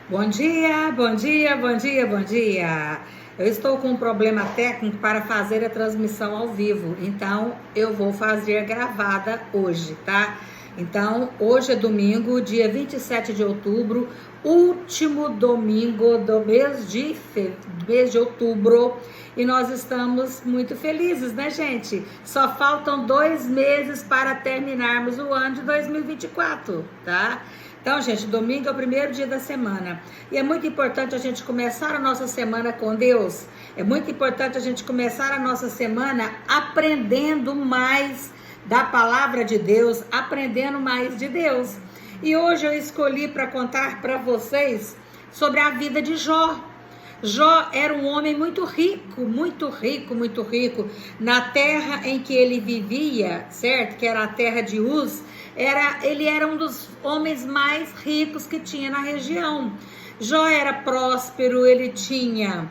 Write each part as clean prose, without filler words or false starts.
Bom dia, bom dia, bom dia, bom dia. Eu estou com um problema técnico para fazer a transmissão ao vivo, então eu vou fazer gravada hoje, tá? Então, hoje é domingo, dia 27 de outubro, último domingo do mês de outubro, e nós estamos muito felizes, né, gente? Só faltam 2 meses para terminarmos o ano de 2024, tá? Então, gente, domingo é o primeiro dia da semana. E é muito importante a gente começar a nossa semana com Deus. É muito importante a gente começar a nossa semana aprendendo mais da palavra de Deus, aprendendo mais de Deus. E hoje eu escolhi para contar para vocês sobre a vida de Jó. Jó era um homem muito rico, muito rico, muito rico. Na terra em que ele vivia, certo? Que era a terra de Uz, ele era um dos homens mais ricos que tinha na região. Jó era próspero, ele tinha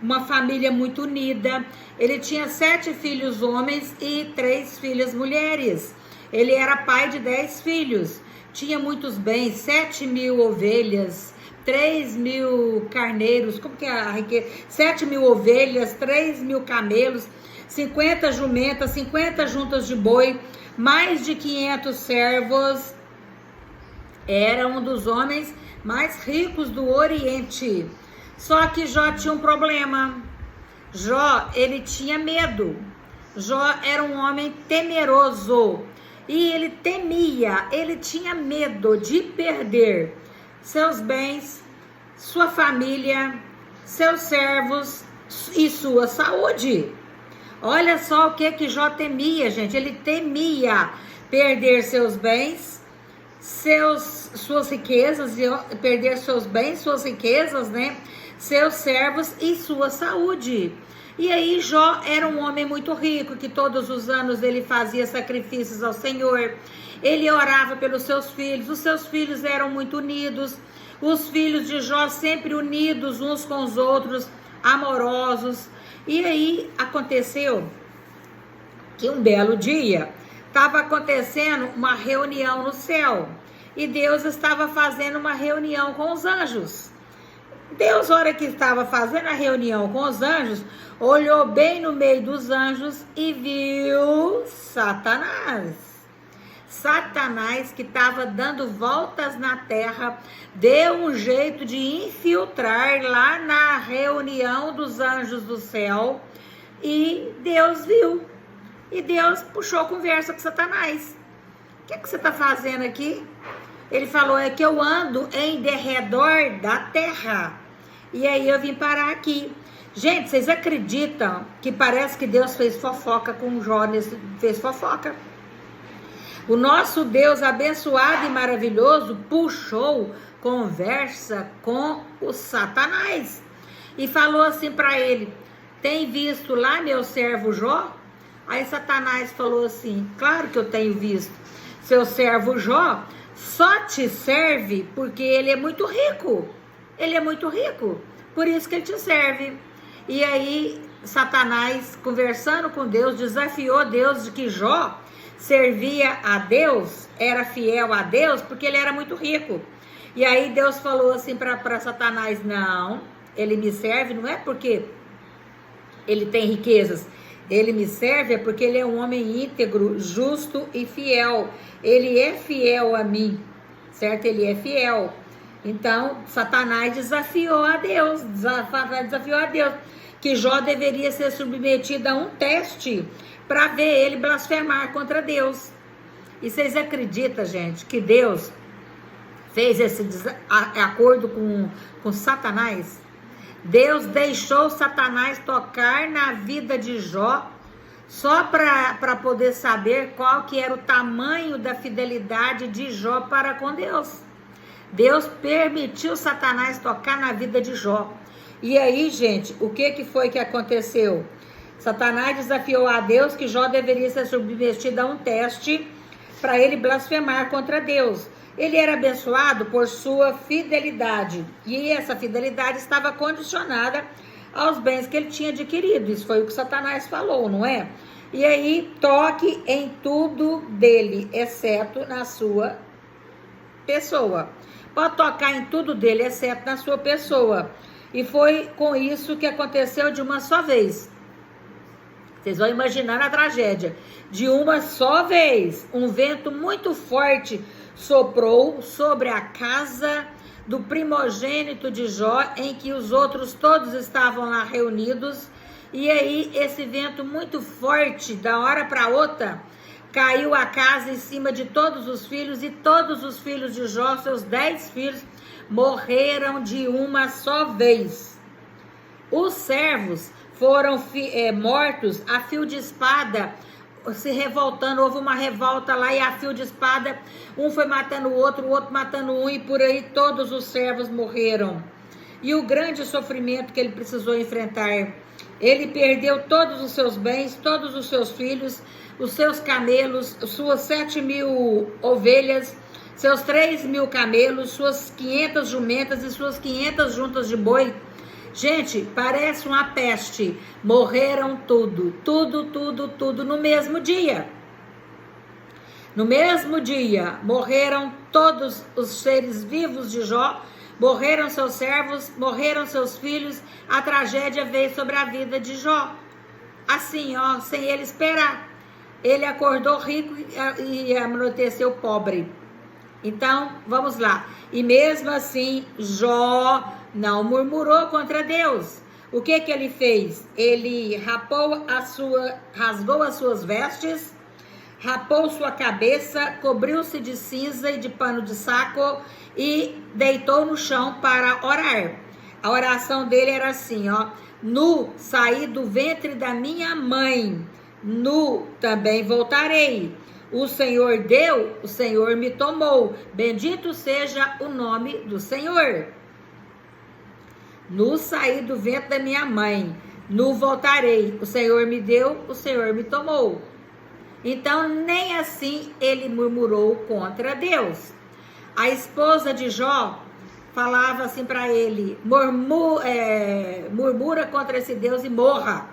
uma família muito unida. Ele tinha 7 filhos homens e 3 filhas mulheres. Ele era pai de 10 filhos. Tinha muitos bens, 7.000 ovelhas, 3.000 carneiros, como que é a riqueza? 7.000 ovelhas, 3.000 camelos, 50 jumentas, 50 juntas de boi, mais de 500 servos. Era um dos homens mais ricos do Oriente. Só que Jó tinha um problema. Jó, ele tinha medo. Jó era um homem temeroso. E ele temia, ele tinha medo de perder seus bens, sua família, seus servos e sua saúde. Olha só o que Jó temia, gente. Ele temia perder seus bens, suas riquezas, perder seus bens, suas riquezas, né? Seus servos e sua saúde. E aí Jó era um homem muito rico, que todos os anos ele fazia sacrifícios ao Senhor. Ele orava pelos seus filhos, os seus filhos eram muito unidos. Os filhos de Jó sempre unidos uns com os outros, amorosos. E aí aconteceu que um belo dia estava acontecendo uma reunião no céu. E Deus estava fazendo uma reunião com os anjos. Deus, na hora que estava fazendo a reunião com os anjos, olhou bem no meio dos anjos e viu Satanás. Satanás, que estava dando voltas na terra, deu um jeito de infiltrar lá na reunião dos anjos do céu, e Deus viu. E Deus puxou conversa com Satanás. O que você está fazendo aqui? Ele falou, é que eu ando em derredor da terra. E aí eu vim parar aqui. Gente, vocês acreditam que parece que Deus fez fofoca com Jó, fez fofoca? O nosso Deus abençoado e maravilhoso puxou conversa com o Satanás. E falou assim para ele, tem visto lá meu servo Jó? Aí Satanás falou assim, claro que eu tenho visto. Seu servo Jó só te serve porque ele é muito rico. Ele é muito rico, por isso que ele te serve. E aí Satanás, conversando com Deus, desafiou Deus de que Jó servia a Deus, era fiel a Deus, porque ele era muito rico. E aí Deus falou assim para Satanás, não, ele me serve não é porque ele tem riquezas, ele me serve é porque ele é um homem íntegro, justo e fiel. Ele é fiel a mim, certo? Ele é fiel. Então, Satanás desafiou a Deus, que Jó deveria ser submetido a um teste para ver ele blasfemar contra Deus. E vocês acreditam, gente, que Deus fez esse acordo com Satanás? Deus deixou Satanás tocar na vida de Jó só para poder saber qual que era o tamanho da fidelidade de Jó para com Deus. Deus permitiu Satanás tocar na vida de Jó. E aí, gente, o que foi que aconteceu? Satanás desafiou a Deus que Jó deveria ser submetido a um teste para ele blasfemar contra Deus. Ele era abençoado por sua fidelidade. E essa fidelidade estava condicionada aos bens que ele tinha adquirido. Isso foi o que Satanás falou, não é? E aí, toque em tudo dele, exceto na sua pessoa. Pode tocar em tudo dele, exceto na sua pessoa. E foi com isso que aconteceu de uma só vez. Vocês vão imaginar a tragédia. De uma só vez, um vento muito forte soprou sobre a casa do primogênito de Jó, em que os outros todos estavam lá reunidos. E aí, esse vento muito forte, da hora para outra, caiu a casa em cima de todos os filhos, e todos os filhos de Jó, seus 10 filhos, morreram de uma só vez. Os servos foram mortos a fio de espada, se revoltando. Houve uma revolta lá e a fio de espada, um foi matando o outro matando um, e por aí todos os servos morreram. E o grande sofrimento que ele precisou enfrentar, ele perdeu todos os seus bens, todos os seus filhos, os seus camelos, suas 7.000 ovelhas, seus 3.000 camelos, suas 500 jumentas e suas 500 juntas de boi. Gente, parece uma peste. Morreram tudo no mesmo dia. No mesmo dia, morreram todos os seres vivos de Jó, morreram seus servos, morreram seus filhos. A tragédia veio sobre a vida de Jó. Assim, ó, sem ele esperar. Ele acordou rico e anoiteceu pobre. Então, vamos lá. E mesmo assim, Jó não murmurou contra Deus. O que ele fez? Ele rasgou as suas vestes, rapou sua cabeça, cobriu-se de cinza e de pano de saco e deitou no chão para orar. A oração dele era assim, ó: nu saí do ventre da minha mãe, nu também voltarei. O Senhor deu, o Senhor me tomou. Bendito seja o nome do Senhor. Nu saí do ventre da minha mãe, nu voltarei. O Senhor me deu, o Senhor me tomou. Então, nem assim ele murmurou contra Deus. A esposa de Jó falava assim para ele: murmura contra esse Deus e morra.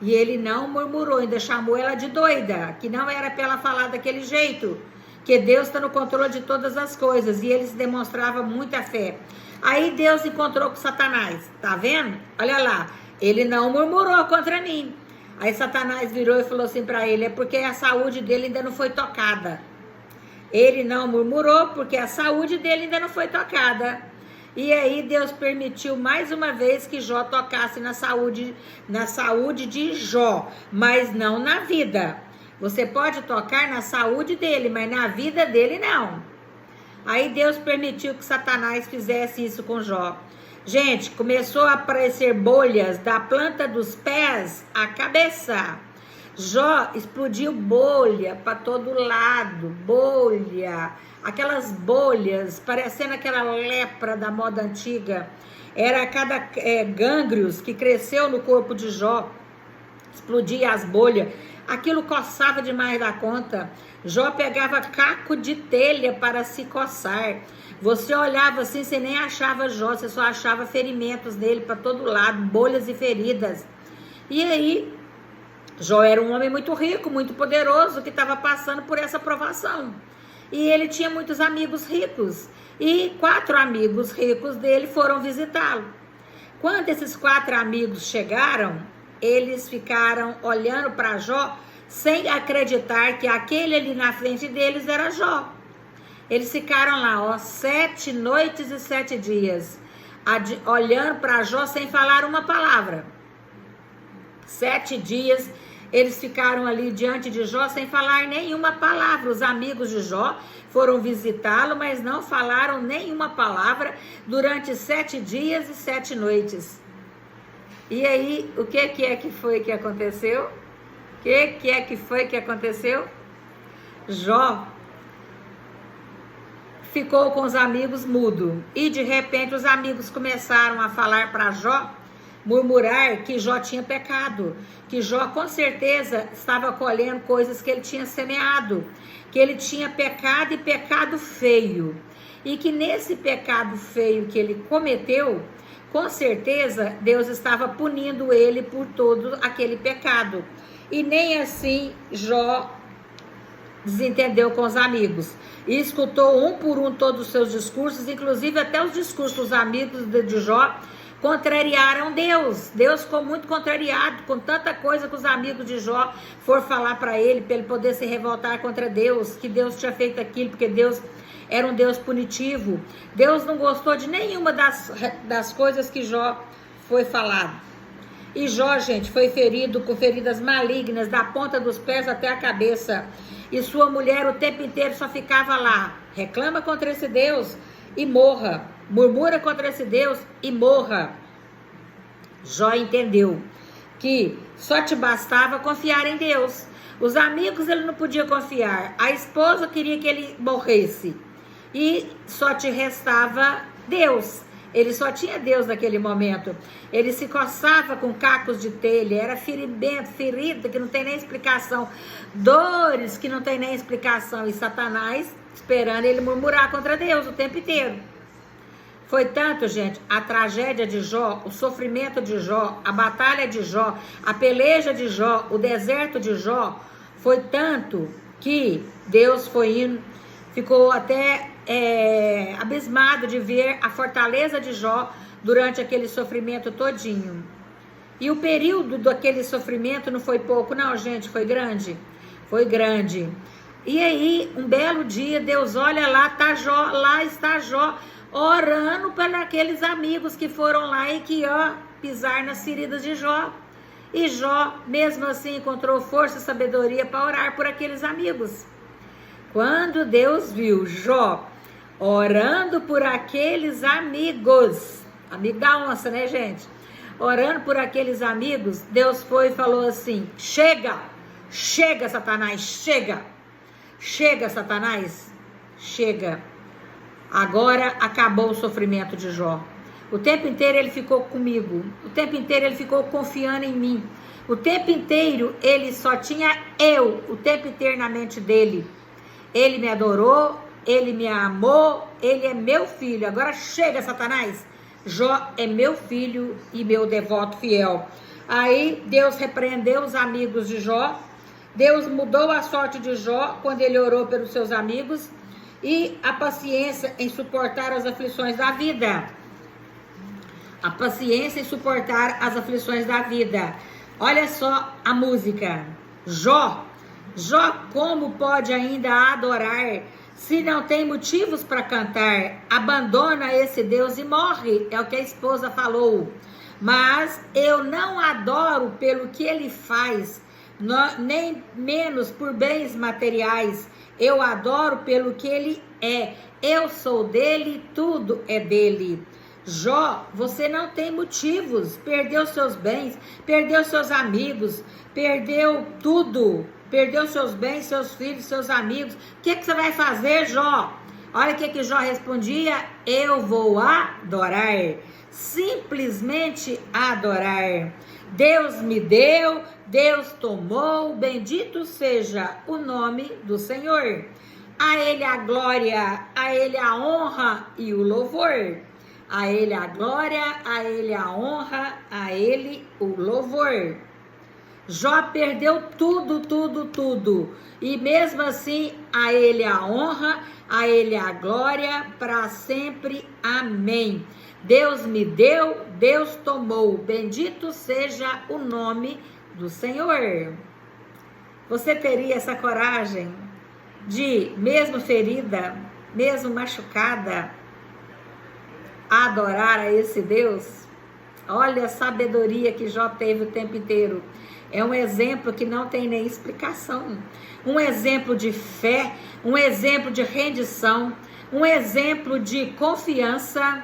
E ele não murmurou, ainda chamou ela de doida, que não era para ela falar daquele jeito, que Deus está no controle de todas as coisas, e eles demonstravam muita fé. Aí Deus encontrou com Satanás, tá vendo? Olha lá, ele não murmurou contra mim. Aí Satanás virou e falou assim para ele: é porque a saúde dele ainda não foi tocada. Ele não murmurou porque a saúde dele ainda não foi tocada. E aí Deus permitiu mais uma vez que Jó tocasse na saúde de Jó, mas não na vida. Você pode tocar na saúde dele, mas na vida dele não. Aí Deus permitiu que Satanás fizesse isso com Jó. Gente, começou a aparecer bolhas da planta dos pés à cabeça. Jó explodiu bolha para todo lado, bolha. Aquelas bolhas, parecendo aquela lepra da moda antiga. Era cada gânglios que cresceu no corpo de Jó, explodia as bolhas. Aquilo coçava demais da conta. Jó pegava caco de telha para se coçar. Você olhava assim, você nem achava Jó, você só achava ferimentos nele para todo lado, bolhas e feridas. E aí, Jó era um homem muito rico, muito poderoso, que estava passando por essa provação. E ele tinha muitos amigos ricos. E 4 amigos ricos dele foram visitá-lo. Quando esses 4 amigos chegaram, eles ficaram olhando para Jó, sem acreditar que aquele ali na frente deles era Jó. Eles ficaram lá, ó, 7 noites e 7 dias, olhando para Jó sem falar uma palavra. 7 dias eles ficaram ali diante de Jó sem falar nenhuma palavra. Os amigos de Jó foram visitá-lo, mas não falaram nenhuma palavra durante 7 dias e 7 noites. E aí, o que foi que aconteceu? O que foi que aconteceu? Jó ficou com os amigos mudo. E de repente os amigos começaram a falar para Jó, murmurar que Jó tinha pecado, que Jó com certeza estava colhendo coisas que ele tinha semeado, que ele tinha pecado e pecado feio, e que nesse pecado feio que ele cometeu, com certeza Deus estava punindo ele por todo aquele pecado. E nem assim Jó desentendeu com os amigos e escutou um por um todos os seus discursos, inclusive até os discursos dos amigos de Jó, contrariaram Deus. Deus ficou muito contrariado com tanta coisa que os amigos de Jó foram falar para ele poder se revoltar contra Deus, que Deus tinha feito aquilo, porque Deus era um Deus punitivo. Deus não gostou de nenhuma das coisas que Jó foi falado. E Jó, gente, foi ferido com feridas malignas, da ponta dos pés até a cabeça. E sua mulher o tempo inteiro só ficava lá. Reclama contra esse Deus e morra. Murmura contra esse Deus e morra. Jó entendeu que só te bastava confiar em Deus. Os amigos ele não podia confiar. A esposa queria que ele morresse. E só te restava Deus. Ele só tinha Deus naquele momento. Ele se coçava com cacos de telha, era ferimento, ferida que não tem nem explicação, dores que não tem nem explicação, e Satanás esperando ele murmurar contra Deus o tempo inteiro. Foi tanto, gente, a tragédia de Jó, o sofrimento de Jó, a batalha de Jó, a peleja de Jó, o deserto de Jó, foi tanto que Deus foi indo, ficou até abismado de ver a fortaleza de Jó durante aquele sofrimento todinho. E o período daquele sofrimento não foi pouco, não, gente, foi grande. Foi grande. E aí, um belo dia, Deus olha lá, tá Jó, lá está Jó, orando para aqueles amigos que foram lá e que, pisar nas feridas de Jó. E Jó, mesmo assim, encontrou força e sabedoria para orar por aqueles amigos. Quando Deus viu Jó orando por aqueles amigos, amigo da onça, né, gente? Orando por aqueles amigos, Deus foi e falou assim: chega, chega, Satanás, chega, chega, Satanás, chega. Agora acabou o sofrimento de Jó. O tempo inteiro ele ficou comigo, o tempo inteiro ele ficou confiando em mim, o tempo inteiro ele só tinha eu, o tempo inteiro na mente dele. Ele me adorou, ele me amou, ele é meu filho. Agora chega, Satanás. Jó é meu filho e meu devoto fiel. Aí Deus repreendeu os amigos de Jó. Deus mudou a sorte de Jó quando ele orou pelos seus amigos. E a paciência em suportar as aflições da vida. A paciência em suportar as aflições da vida. Olha só a música. Jó, como pode ainda adorar se não tem motivos para cantar? Abandona esse Deus e morre, é o que a esposa falou. Mas eu não adoro pelo que ele faz, nem menos por bens materiais. Eu adoro pelo que ele é. Eu sou dele, tudo é dele. Jó, você não tem motivos. Perdeu seus bens, perdeu seus amigos, perdeu tudo. Perdeu seus bens, seus filhos, seus amigos. O que você vai fazer, Jó? Olha o que Jó respondia: eu vou adorar. Simplesmente adorar. Deus me deu, Deus tomou, bendito seja o nome do Senhor. A Ele a glória, a Ele a honra e o louvor. A Ele a glória, a Ele a honra, a Ele o louvor. Jó perdeu tudo, tudo, tudo. E mesmo assim, a Ele a honra, a Ele a glória, para sempre. Amém. Deus me deu, Deus tomou. Bendito seja o nome do Senhor. Você teria essa coragem de, mesmo ferida, mesmo machucada, adorar a esse Deus? Olha a sabedoria que Jó teve o tempo inteiro. É um exemplo que não tem nem explicação. Um exemplo de fé, um exemplo de rendição, um exemplo de confiança.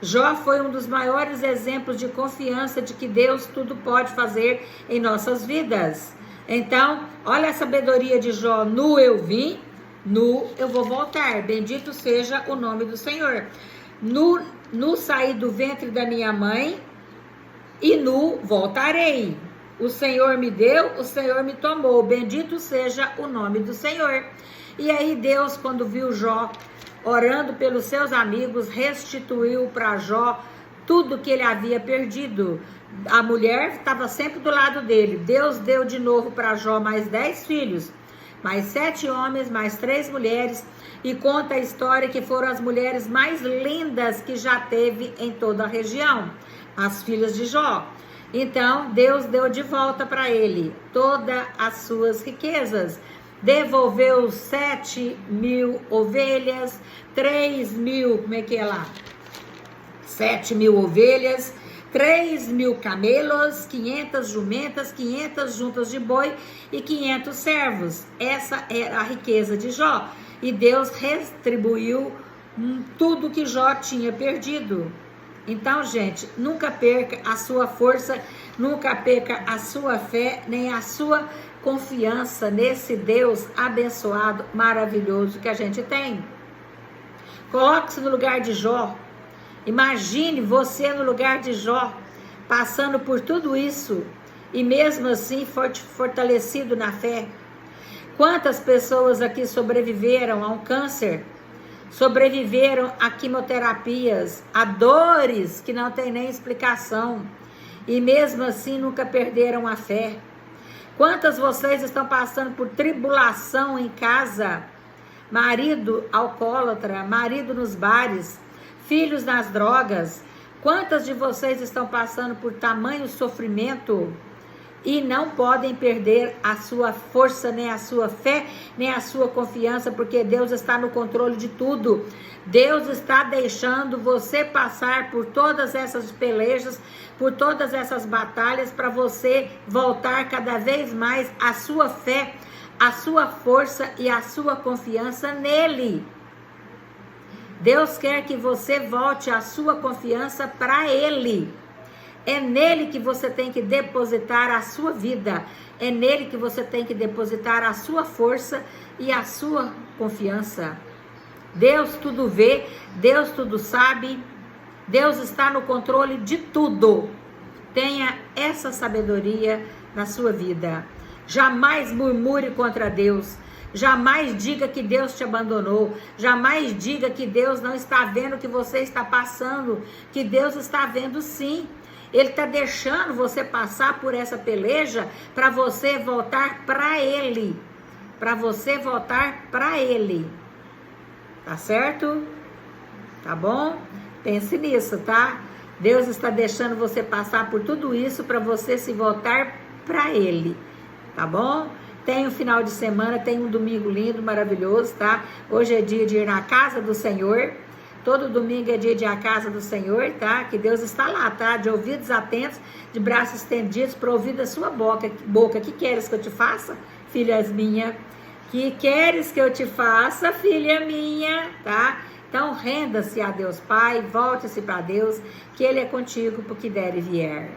Jó foi um dos maiores exemplos de confiança de que Deus tudo pode fazer em nossas vidas. Então, olha a sabedoria de Jó. Nu eu vim, nu eu vou voltar. Bendito seja o nome do Senhor. Nu saí do ventre da minha mãe e nu voltarei. O Senhor me deu, o Senhor me tomou. Bendito seja o nome do Senhor. E aí Deus, quando viu Jó orando pelos seus amigos, restituiu para Jó tudo que ele havia perdido. A mulher estava sempre do lado dele. Deus deu de novo para Jó mais 10 filhos. mais 7 homens, mais 3 mulheres, e conta a história que foram as mulheres mais lindas que já teve em toda a região, as filhas de Jó. Então, Deus deu de volta para ele todas as suas riquezas. Devolveu 7.000 ovelhas, 3.000, como é que é lá? 7.000 ovelhas, 3.000 camelos, 500 jumentas, 500 juntas de boi e 500 servos. Essa era a riqueza de Jó. E Deus retribuiu tudo que Jó tinha perdido. Então, gente, nunca perca a sua força, nunca perca a sua fé, nem a sua confiança nesse Deus abençoado, maravilhoso que a gente tem. Coloque-se no lugar de Jó. Imagine você no lugar de Jó, passando por tudo isso e mesmo assim fortalecido na fé. Quantas pessoas aqui sobreviveram a um câncer? Sobreviveram a quimioterapias, a dores que não tem nem explicação, e mesmo assim nunca perderam a fé. Quantas vocês estão passando por tribulação em casa? Marido alcoólatra, marido nos bares, filhos nas drogas. Quantas de vocês estão passando por tamanho sofrimento e não podem perder a sua força, nem a sua fé, nem a sua confiança, porque Deus está no controle de tudo. Deus está deixando você passar por todas essas pelejas, por todas essas batalhas, para você voltar cada vez mais a sua fé, a sua força e a sua confiança nele. Deus quer que você volte a sua confiança para ele. É nele que você tem que depositar a sua vida. É nele que você tem que depositar a sua força e a sua confiança. Deus tudo vê, Deus tudo sabe, Deus está no controle de tudo. Tenha essa sabedoria na sua vida. Jamais murmure contra Deus. Jamais diga que Deus te abandonou. Jamais diga que Deus não está vendo o que você está passando. Que Deus está vendo sim. Ele está deixando você passar por essa peleja para você voltar para Ele. Para você voltar para Ele. Tá certo? Tá bom? Pense nisso, tá? Deus está deixando você passar por tudo isso para você se voltar para Ele. Tá bom? Tem um final de semana, tem um domingo lindo, maravilhoso, tá? Hoje é dia de ir na casa do Senhor. Todo domingo é dia de ir à casa do Senhor, tá? Que Deus está lá, tá? De ouvidos atentos, de braços estendidos para ouvir da sua boca. Que queres que eu te faça, filhas minha? Que queres que eu te faça, filha minha? Tá? Então, renda-se a Deus Pai, volte-se para Deus, que Ele é contigo porque der e vier.